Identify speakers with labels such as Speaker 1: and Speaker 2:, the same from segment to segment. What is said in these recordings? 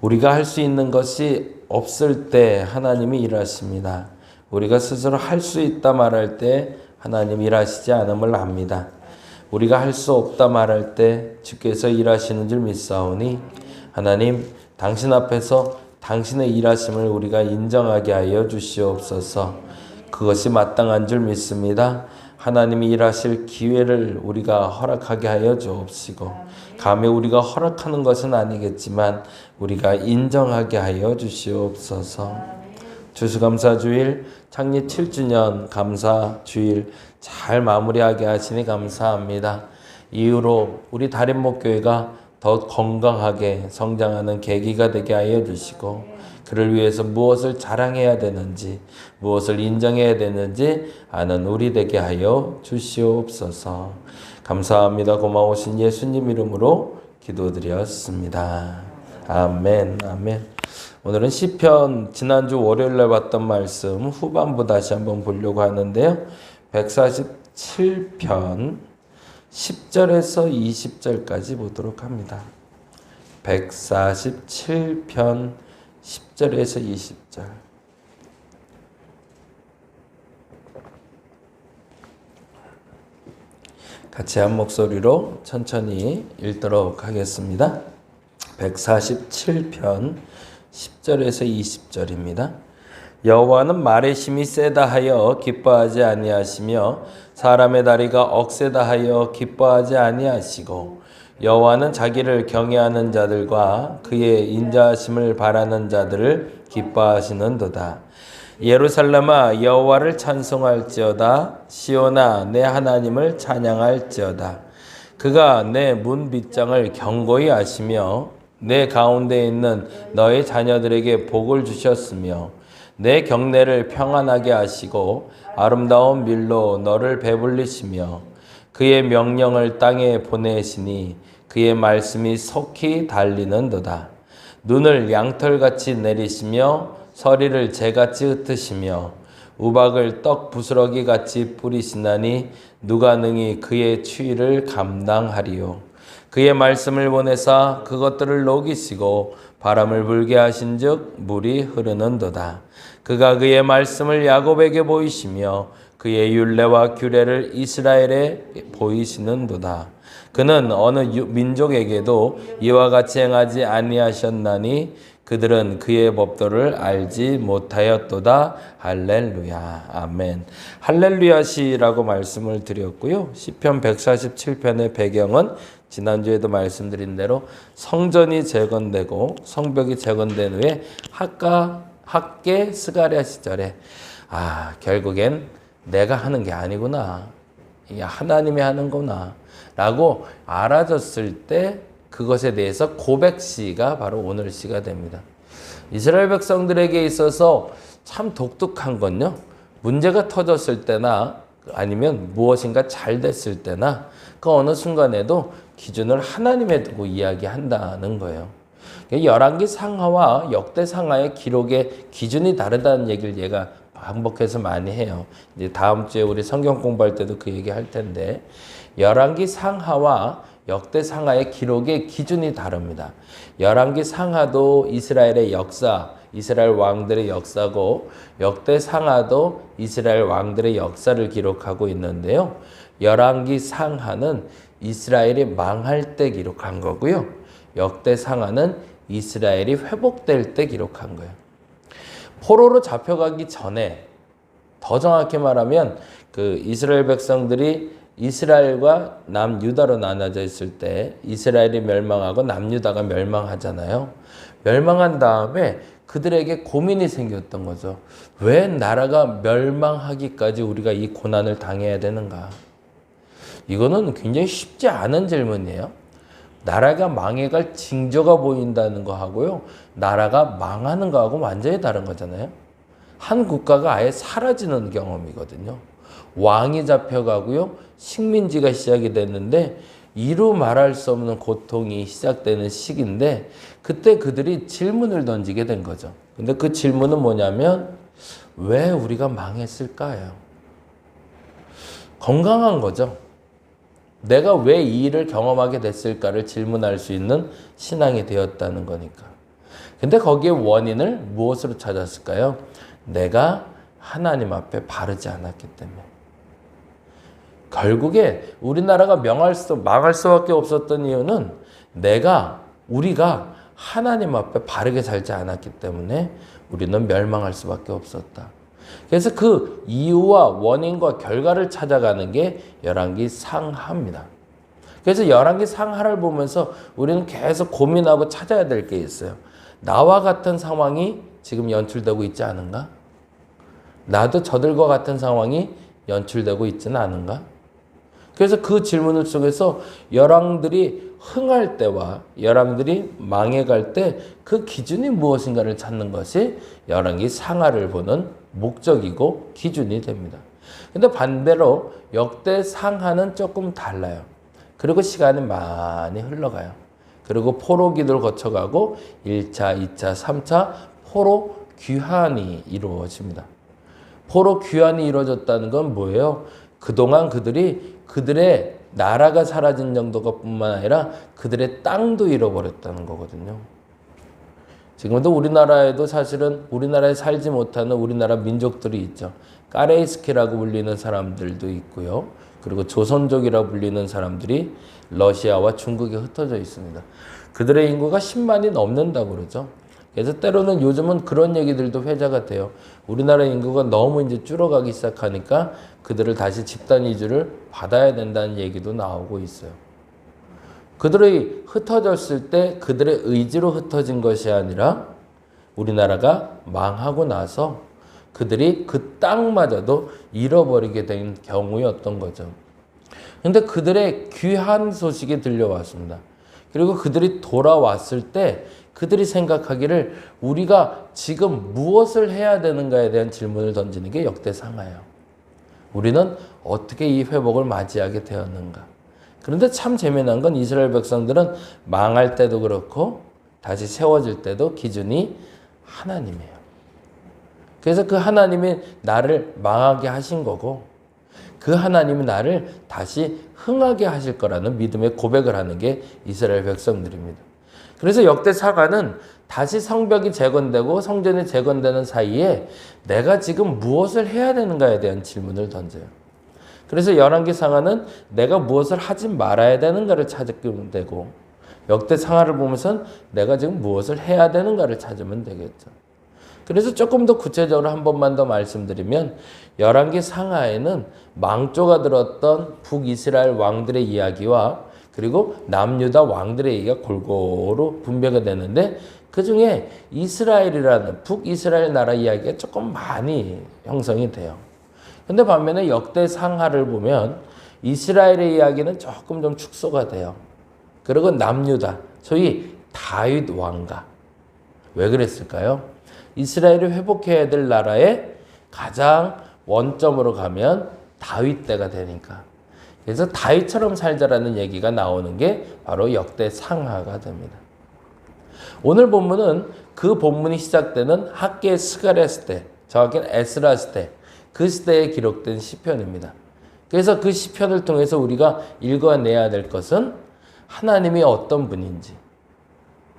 Speaker 1: 우리가 할 수 있는 것이 없을 때 하나님이 일하십니다. 우리가 스스로 할 수 있다 말할 때 하나님 일하시지 않음을 압니다. 우리가 할 수 없다 말할 때 주께서 일하시는 줄 믿사오니 하나님 당신 앞에서 당신의 일하심을 우리가 인정하게 하여 주시옵소서. 그것이 마땅한 줄 믿습니다. 하나님이 일하실 기회를 우리가 허락하게 하여 주옵시고 감히 우리가 허락하는 것은 아니겠지만 우리가 인정하게 하여 주시옵소서. 추수감사주일 창립 7주년 감사주일 잘 마무리하게 하시니 감사합니다. 이후로 우리 다림목교회가 더 건강하게 성장하는 계기가 되게 하여 주시고 그를 위해서 무엇을 자랑해야 되는지 무엇을 인정해야 되는지 아는 우리 되게 하여 주시옵소서. 감사합니다. 고마우신 예수님 이름으로 기도드렸습니다. 아멘. 아멘. 오늘은 시편 지난주 월요일날 봤던 말씀 후반부 다시 한번 보려고 하는데요. 147편 10절에서 20절까지 보도록 합니다. 147편 10절에서 20절. 같이 한 목소리로 천천히 읽도록 하겠습니다. 147편 10절에서 20절입니다. 여호와는 말의 힘이 세다 하여 기뻐하지 아니하시며 사람의 다리가 억세다 하여 기뻐하지 아니하시고 여호와는 자기를 경외하는 자들과 그의 인자하심을 바라는 자들을 기뻐하시는도다. 예루살렘아 여호와를 찬송할지어다. 시온아 내 하나님을 찬양할지어다. 그가 내 문 빗장을 견고히 하시며 내 가운데 있는 너의 자녀들에게 복을 주셨으며 내 경내를 평안하게 하시고 아름다운 밀로 너를 배불리시며 그의 명령을 땅에 보내시니 그의 말씀이 속히 달리는도다. 눈을 양털같이 내리시며 서리를 재같이 흩으시며 우박을 떡 부스러기같이 뿌리시나니 누가 능히 그의 추위를 감당하리요. 그의 말씀을 보내사 그것들을 녹이시고 바람을 불게 하신즉 물이 흐르는도다. 그가 그의 말씀을 야곱에게 보이시며 그의 율례와 규례를 이스라엘에 보이시는도다. 그는 어느 민족에게도 이와 같이 행하지 아니하셨나니 그들은 그의 법도를 알지 못하였도다. 할렐루야. 아멘. 할렐루야시라고 말씀을 드렸고요. 시편 147편의 배경은 지난주에도 말씀드린 대로 성전이 재건되고 성벽이 재건된 후에 학계 스가랴 시절에 결국엔 내가 하는 게 아니구나. 이게 하나님이 하는구나. 라고 알아졌을 때 그것에 대해서 고백시가 바로 오늘 시가 됩니다. 이스라엘 백성들에게 있어서 참 독특한 건요. 문제가 터졌을 때나 아니면 무엇인가 잘 됐을 때나 그 어느 순간에도 기준을 하나님에 두고 이야기한다는 거예요. 열왕기 상하와 역대 상하의 기록의 기준이 다르다는 얘기를 얘가 반복해서 많이 해요. 이제 다음 주에 우리 성경 공부할 때도 그 얘기 할 텐데 열왕기 상하와 역대 상하의 기록의 기준이 다릅니다. 열왕기 상하도 이스라엘의 역사, 이스라엘 왕들의 역사고 역대 상하도 이스라엘 왕들의 역사를 기록하고 있는데요. 열왕기 상하는 이스라엘이 망할 때 기록한 거고요. 역대 상하는 이스라엘이 회복될 때 기록한 거예요. 포로로 잡혀가기 전에 더 정확히 말하면 그 이스라엘 백성들이 이스라엘과 남유다로 나눠져 있을 때 이스라엘이 멸망하고 남유다가 멸망하잖아요. 멸망한 다음에 그들에게 고민이 생겼던 거죠. 왜 나라가 멸망하기까지 우리가 이 고난을 당해야 되는가? 이거는 굉장히 쉽지 않은 질문이에요. 나라가 망해갈 징조가 보인다는 거 하고요. 나라가 망하는 거하고 완전히 다른 거잖아요. 한 국가가 아예 사라지는 경험이거든요. 왕이 잡혀가고요. 식민지가 시작이 됐는데 이루 말할 수 없는 고통이 시작되는 시기인데 그때 그들이 질문을 던지게 된 거죠. 근데 그 질문은 뭐냐면 왜 우리가 망했을까요? 건강한 거죠. 내가 왜 이 일을 경험하게 됐을까를 질문할 수 있는 신앙이 되었다는 거니까. 근데 거기에 원인을 무엇으로 찾았을까요? 내가 하나님 앞에 바르지 않았기 때문에. 결국에 우리나라가 망할 수밖에 없었던 이유는 우리가 하나님 앞에 바르게 살지 않았기 때문에 우리는 멸망할 수밖에 없었다. 그래서 그 이유와 원인과 결과를 찾아가는 게 열왕기 상하입니다. 그래서 열왕기 상하를 보면서 우리는 계속 고민하고 찾아야 될 게 있어요. 나와 같은 상황이 지금 연출되고 있지 않은가? 나도 저들과 같은 상황이 연출되고 있지는 않은가? 그래서 그 질문을 속에서 열왕들이 흥할 때와 열왕들이 망해갈 때 그 기준이 무엇인가를 찾는 것이 열왕기 상하를 보는 목적이고 기준이 됩니다. 근데 반대로 역대 상하는 조금 달라요. 그리고 시간이 많이 흘러가요. 그리고 포로 기도를 거쳐가고 1차, 2차, 3차 포로 귀환이 이루어집니다. 포로 귀환이 이루어졌다는 건 뭐예요? 그동안 그들의 나라가 사라진 정도가 뿐만 아니라 그들의 땅도 잃어버렸다는 거거든요. 지금도 우리나라에도 사실은 우리나라에 살지 못하는 우리나라 민족들이 있죠. 까레이스키라고 불리는 사람들도 있고요. 그리고 조선족이라고 불리는 사람들이 러시아와 중국에 흩어져 있습니다. 그들의 인구가 10만이 넘는다고 그러죠. 그래서 때로는 요즘은 그런 얘기들도 회자가 돼요. 우리나라 인구가 너무 이제 줄어가기 시작하니까 그들을 다시 집단 이주를 받아야 된다는 얘기도 나오고 있어요. 그들이 흩어졌을 때 그들의 의지로 흩어진 것이 아니라 우리나라가 망하고 나서 그들이 그 땅마저도 잃어버리게 된 경우였던 거죠. 근데 그들의 귀한 소식이 들려왔습니다. 그리고 그들이 돌아왔을 때 그들이 생각하기를 우리가 지금 무엇을 해야 되는가에 대한 질문을 던지는 게 역대상하예요. 우리는 어떻게 이 회복을 맞이하게 되었는가? 그런데 참 재미난 건 이스라엘 백성들은 망할 때도 그렇고 다시 세워질 때도 기준이 하나님이에요. 그래서 그 하나님이 나를 망하게 하신 거고 그 하나님이 나를 다시 흥하게 하실 거라는 믿음의 고백을 하는 게 이스라엘 백성들입니다. 그래서 역대 사가는 다시 성벽이 재건되고 성전이 재건되는 사이에 내가 지금 무엇을 해야 되는가에 대한 질문을 던져요. 그래서 열왕기 상하는 내가 무엇을 하지 말아야 되는가를 찾으면 되고 역대 상하를 보면서 내가 지금 무엇을 해야 되는가를 찾으면 되겠죠. 그래서 조금 더 구체적으로 한 번만 더 말씀드리면 열왕기 상하에는 망조가 들었던 북이스라엘 왕들의 이야기와 그리고 남유다 왕들의 얘기가 골고루 분배가 되는데 그중에 이스라엘이라는 북이스라엘 나라 이야기가 조금 많이 형성이 돼요. 근데 반면에 역대 상하를 보면 이스라엘의 이야기는 조금 좀 축소가 돼요. 그리고 남유다, 소위 다윗 왕가. 왜 그랬을까요? 이스라엘이 회복해야 될 나라의 가장 원점으로 가면 다윗 때가 되니까. 그래서 다윗처럼 살자라는 얘기가 나오는 게 바로 역대 상하가 됩니다. 오늘 본문은 그 본문이 시작되는 학계 스가랴 시대, 정확히는 에스라 시대, 그 시대에 기록된 시편입니다. 그래서 그 시편을 통해서 우리가 읽어내야 될 것은 하나님이 어떤 분인지,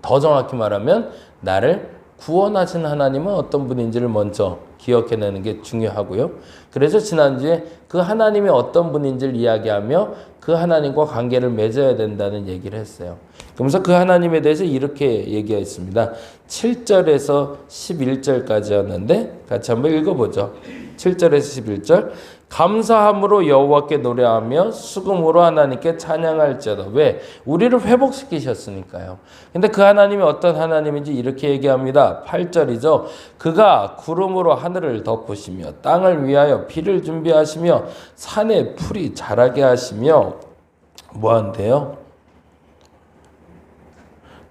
Speaker 1: 더 정확히 말하면 나를 구원하신 하나님은 어떤 분인지를 먼저 기억해내는 게 중요하고요. 그래서 지난주에 그 하나님이 어떤 분인지를 이야기하며 그 하나님과 관계를 맺어야 된다는 얘기를 했어요. 그러면서 그 하나님에 대해서 이렇게 얘기했습니다. 7절에서 11절까지였는데 같이 한번 읽어보죠. 7절에서 11절. 감사함으로 여호와께 노래하며 수금으로 하나님께 찬양할지어다. 왜? 우리를 회복시키셨으니까요. 근데 그 하나님이 어떤 하나님인지 이렇게 얘기합니다. 8절이죠. 그가 구름으로 하늘을 덮으시며 땅을 위하여 비를 준비하시며 산에 풀이 자라게 하시며 뭐한대요?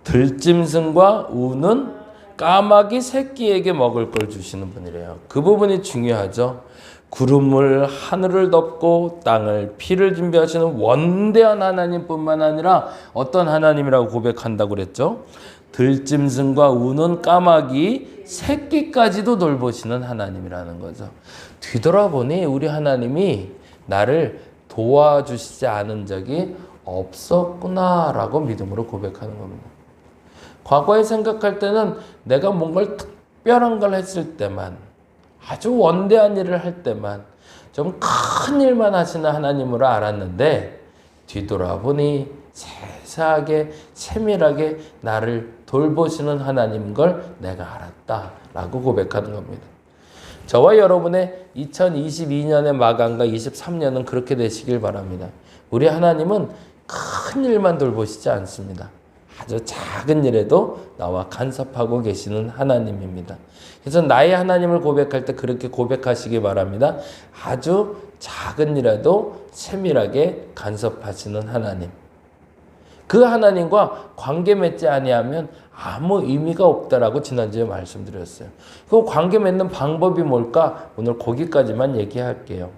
Speaker 1: 들짐승과 우는 까마귀 새끼에게 먹을 걸 주시는 분이래요. 그 부분이 중요하죠. 구름을 하늘을 덮고 땅을 피를 준비하시는 원대한 하나님뿐만 아니라 어떤 하나님이라고 고백한다고 그랬죠? 들짐승과 우는 까마귀 새끼까지도 돌보시는 하나님이라는 거죠. 뒤돌아보니 우리 하나님이 나를 도와주시지 않은 적이 없었구나라고 믿음으로 고백하는 겁니다. 과거에 생각할 때는 내가 뭔가를 특별한 걸 했을 때만, 아주 원대한 일을 할 때만, 좀 큰 일만 하시는 하나님으로 알았는데 뒤돌아보니 세세하게 세밀하게 나를 돌보시는 하나님인 걸 내가 알았다라고 고백하는 겁니다. 저와 여러분의 2022년의 마감과 23년은 그렇게 되시길 바랍니다. 우리 하나님은 큰 일만 돌보시지 않습니다. 아주 작은 일에도 나와 간섭하고 계시는 하나님입니다. 그래서 나의 하나님을 고백할 때 그렇게 고백하시기 바랍니다. 아주 작은 일에도 세밀하게 간섭하시는 하나님. 그 하나님과 관계 맺지 아니하면 아무 의미가 없다라고 지난주에 말씀드렸어요. 그 관계 맺는 방법이 뭘까? 오늘 거기까지만 얘기할게요.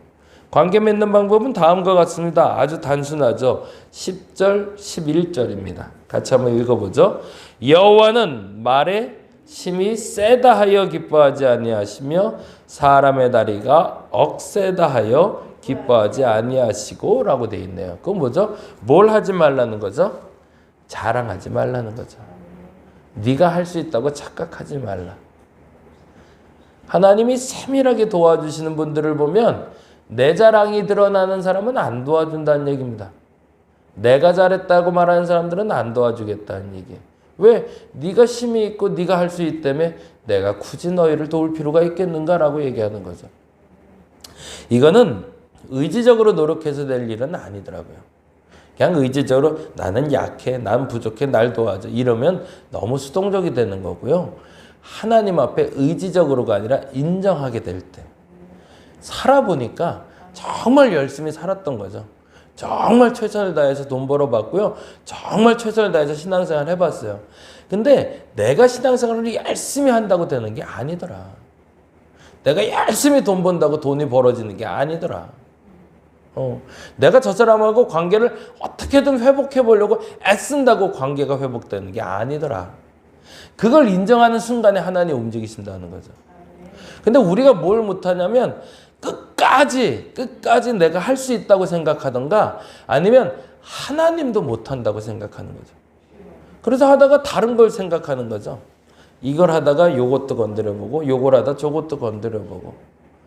Speaker 1: 관계 맺는 방법은 다음과 같습니다. 아주 단순하죠. 10절, 11절입니다. 같이 한번 읽어보죠. 여호와는 말에 심히 세다 하여 기뻐하지 아니하시며 사람의 다리가 억세다 하여 기뻐하지 아니하시고 라고 되어 있네요. 그건 뭐죠? 뭘 하지 말라는 거죠? 자랑하지 말라는 거죠. 네가 할 수 있다고 착각하지 말라. 하나님이 세밀하게 도와주시는 분들을 보면 내 자랑이 드러나는 사람은 안 도와준다는 얘기입니다. 내가 잘했다고 말하는 사람들은 안 도와주겠다는 얘기예요. 왜? 네가 힘이 있고 네가 할 수 있기 때문에 내가 굳이 너희를 도울 필요가 있겠는가라고 얘기하는 거죠. 이거는 의지적으로 노력해서 될 일은 아니더라고요. 그냥 의지적으로 나는 약해, 난 부족해, 날 도와줘 이러면 너무 수동적이 되는 거고요. 하나님 앞에 의지적으로가 아니라 인정하게 될 때 살아보니까 정말 열심히 살았던 거죠. 정말 최선을 다해서 돈 벌어봤고요. 정말 최선을 다해서 신앙생활 해봤어요. 근데 내가 신앙생활을 열심히 한다고 되는 게 아니더라. 내가 열심히 돈 번다고 돈이 벌어지는 게 아니더라. 내가 저 사람하고 관계를 어떻게든 회복해 보려고 애쓴다고 관계가 회복되는 게 아니더라. 그걸 인정하는 순간에 하나님 움직이신다는 거죠. 근데 우리가 뭘 못하냐면 끝까지 내가 할 수 있다고 생각하던가 아니면 하나님도 못한다고 생각하는 거죠. 그래서 하다가 다른 걸 생각하는 거죠. 이걸 하다가 요것도 건드려보고 요걸 하다 저것도 건드려보고.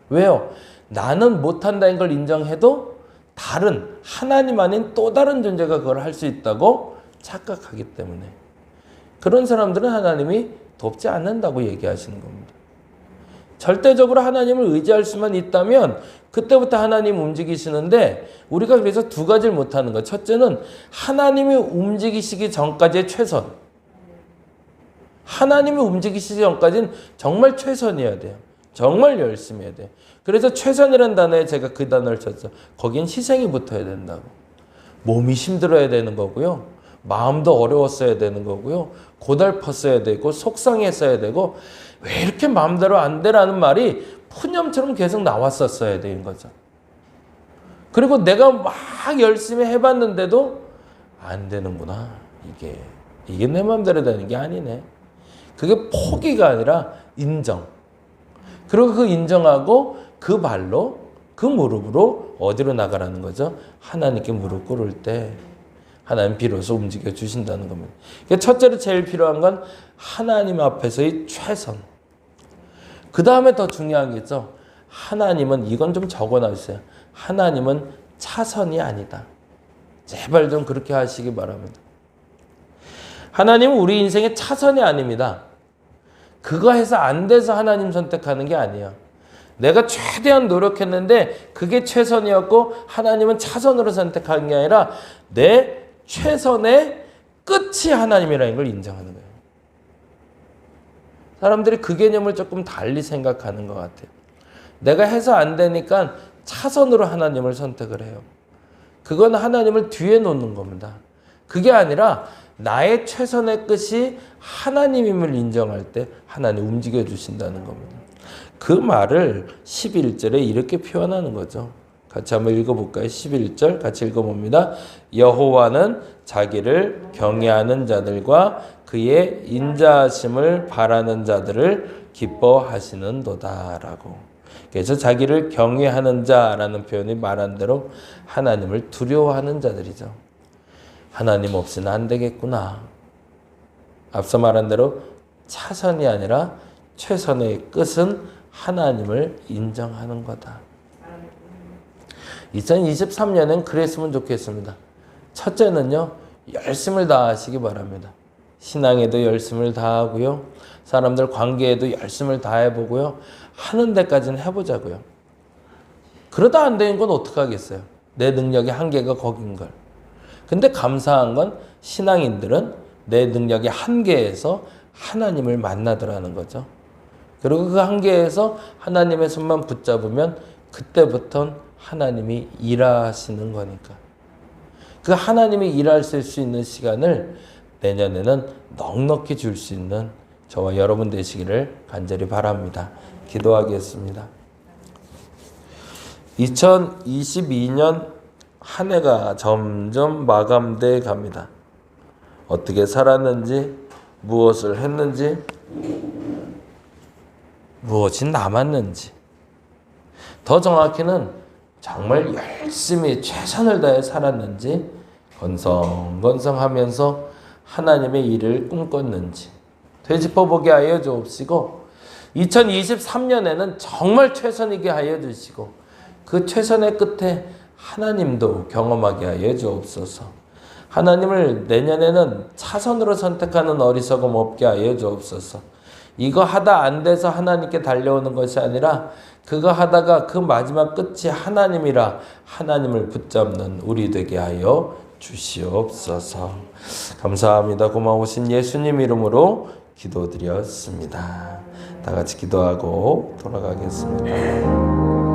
Speaker 1: 왜요? 나는 못한다는 걸 인정해도 다른 하나님 아닌 또 다른 존재가 그걸 할 수 있다고 착각하기 때문에 그런 사람들은 하나님이 돕지 않는다고 얘기하시는 겁니다. 절대적으로 하나님을 의지할 수만 있다면 그때부터 하나님 움직이시는데 우리가 그래서 두 가지를 못하는 거예요. 첫째는 하나님이 움직이시기 전까지의 최선. 하나님이 움직이시기 전까지는 정말 최선이어야 돼요. 정말 열심히 해야 돼요. 그래서 최선이라는 단어에 제가 그 단어를 쳤죠. 거긴 희생이 붙어야 된다고. 몸이 힘들어야 되는 거고요. 마음도 어려웠어야 되는 거고요. 고달팠어야 되고 속상했어야 되고 왜 이렇게 마음대로 안 되라는 말이 푸념처럼 계속 나왔었어야 되는 거죠. 그리고 내가 막 열심히 해봤는데도 안 되는구나. 이게 내 마음대로 되는 게 아니네. 그게 포기가 아니라 인정. 그리고 그 인정하고 그 발로 그 무릎으로 어디로 나가라는 거죠? 하나님께 무릎 꿇을 때 하나님 비로소 움직여 주신다는 겁니다. 첫째로 제일 필요한 건 하나님 앞에서의 최선. 그 다음에 더 중요한 게 있죠. 하나님은 이건 좀 적어놔주세요. 하나님은 차선이 아니다. 제발 좀 그렇게 하시기 바랍니다. 하나님은 우리 인생의 차선이 아닙니다. 그거 해서 안 돼서 하나님 선택하는 게 아니에요. 내가 최대한 노력했는데 그게 최선이었고 하나님은 차선으로 선택하는 게 아니라 내 최선의 끝이 하나님이라는 걸 인정하는 거예요. 사람들이 그 개념을 조금 달리 생각하는 것 같아요. 내가 해서 안 되니까 차선으로 하나님을 선택을 해요. 그건 하나님을 뒤에 놓는 겁니다. 그게 아니라 나의 최선의 끝이 하나님임을 인정할 때 하나님 움직여 주신다는 겁니다. 그 말을 11절에 이렇게 표현하는 거죠. 같이 한번 읽어볼까요? 11절 같이 읽어봅니다. 여호와는 자기를 경외하는 자들과 그의 인자하심을 바라는 자들을 기뻐하시는도다라고. 그래서 자기를 경외하는 자라는 표현이 말한 대로 하나님을 두려워하는 자들이죠. 하나님 없이는 안 되겠구나. 앞서 말한 대로 차선이 아니라 최선의 끝은 하나님을 인정하는 거다. 2023년엔 그랬으면 좋겠습니다. 첫째는요, 열심을 다하시기 바랍니다. 신앙에도 열심을 다하고요. 사람들 관계에도 열심을 다해보고요. 하는 데까지는 해보자고요. 그러다 안 되는 건 어떡하겠어요? 내 능력의 한계가 거긴 걸. 근데 감사한 건 신앙인들은 내 능력의 한계에서 하나님을 만나더라는 거죠. 그리고 그 한계에서 하나님의 손만 붙잡으면 그때부터는 하나님이 일하시는 거니까. 그 하나님이 일하실 수 있는 시간을 내년에는 넉넉히 줄 수 있는 저와 여러분 되시기를 간절히 바랍니다. 기도하겠습니다. 2022년 한 해가 점점 마감돼 갑니다. 어떻게 살았는지, 무엇을 했는지, 무엇이 남았는지, 더 정확히는 정말 열심히 최선을 다해 살았는지, 건성건성하면서 하나님의 일을 꿈꿨는지 되짚어보게 하여 주옵시고, 2023년에는 정말 최선이게 하여 주시고, 그 최선의 끝에 하나님도 경험하게 하여 주옵소서. 하나님을 내년에는 차선으로 선택하는 어리석음 없게 하여 주옵소서. 이거 하다 안 돼서 하나님께 달려오는 것이 아니라 그거 하다가 그 마지막 끝이 하나님이라 하나님을 붙잡는 우리 되게 하여 주시옵소서. 감사합니다. 고마우신 예수님 이름으로 기도드렸습니다. 다 같이 기도하고 돌아가겠습니다.